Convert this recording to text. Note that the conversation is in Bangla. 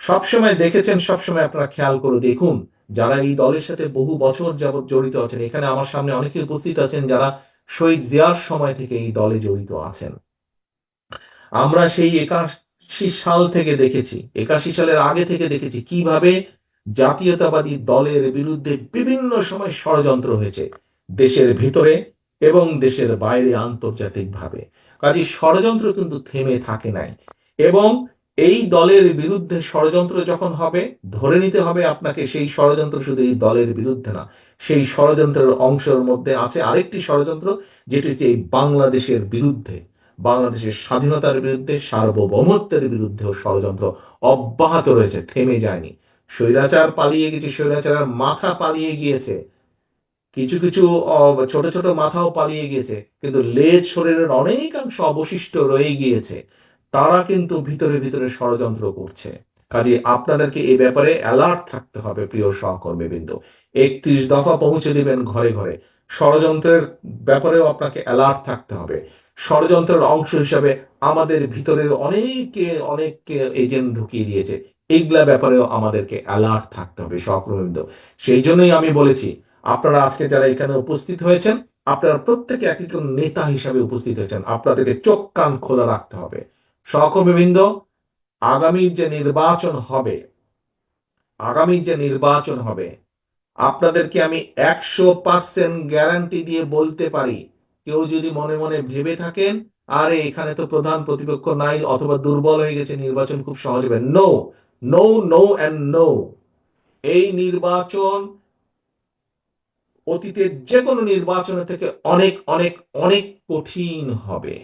সবসময় দেখেছেন, সবসময় আপনারা খেয়াল করে দেখুন, যারা এই দলের সাথে বহু বছর যাবৎ জড়িত আছেন, এখানে আমার সামনে অনেকে উপস্থিত আছেন যারা শহীদ জিয়ার সময় থেকে এই দলে জড়িত আছেন। আমরা সেই 81 সাল থেকে দেখেছি, 81 সালের আগে থেকে দেখেছি কিভাবে জাতীয়তাবাদী দলের বিরুদ্ধে বিভিন্ন সময় ষড়যন্ত্র হয়েছে, দেশের ভিতরে এবং দেশের বাইরে আন্তর্জাতিকভাবে। কাজে ষড়যন্ত্র কিন্তু থেমে থাকে নাই। এবং এই দলের বিরুদ্ধে ষড়যন্ত্র যখন হবে, ধরে নিতে হবে আপনাকে সেই ষড়যন্ত্র শুধু এই দলের বিরুদ্ধে না, সেই ষড়যন্ত্রের অংশের মধ্যে আছে আরেকটি ষড়যন্ত্র, যেটি হচ্ছে এই বাংলাদেশের বিরুদ্ধে, বাংলাদেশের স্বাধীনতার বিরুদ্ধে, সার্বভৌমত্বের বিরুদ্ধেও ষড়যন্ত্র অব্যাহত রয়েছে, থেমে যায়নি। স্বৈরাচার পালিয়ে গেছে, স্বৈরাচারের মাথা পালিয়ে গিয়েছে, কিছু কিছু ছোট ছোট মাথাও পালিয়ে গিয়েছে, কিন্তু লেজ শরীরের অনেকাংশ অবশিষ্ট রয়ে গিয়েছে। তারা কিন্তু ভিতরে ভিতরে ষড়যন্ত্র করছে। কাজে আপনাদেরকে এই ব্যাপারে অ্যালার্ট থাকতে হবে প্রিয় সহকর্মীবৃন্দ। 31 দফা পৌঁছে দিবেন ঘরে ঘরে। ষড়যন্ত্রের ব্যাপারেও আপনাকে অ্যালার্ট থাকতে হবে। ষড়যন্ত্রের অংশ হিসাবে আমাদের ভিতরে অনেকে অনেক এজেন্ট ঢুকিয়ে দিয়েছে, এইগুলা ব্যাপারেও আমাদেরকে অ্যালার্ট থাকতে হবে সহকর্মীবৃন্দ। সেই জন্যই আমি বলেছি, আপনারা আজকে যারা এখানে উপস্থিত হয়েছেন, আপনারা প্রত্যেকে এক একজন নেতা হিসাবে উপস্থিত হয়েছেন, আপনাদেরকে চোখ কান খোলা রাখতে হবে সহকর্মীবৃন্দ। আগামী যে নির্বাচন হবে, আগামী যে নির্বাচন হবে, আপনাদেরকে আমি 100% গ্যারান্টি দিয়ে বলতে পারি, কেউ যদি মনে মনে ভেবে থাকেন আরে এখানে তো প্রধান প্রতিপক্ষ নাই অথবা দুর্বল হয়ে গেছে, নির্বাচন খুব সহজ হবে, no, no, no and no. এই নির্বাচন অতীতের যে কোনো নির্বাচনের থেকে অনেক অনেক অনেক কঠিন হবে।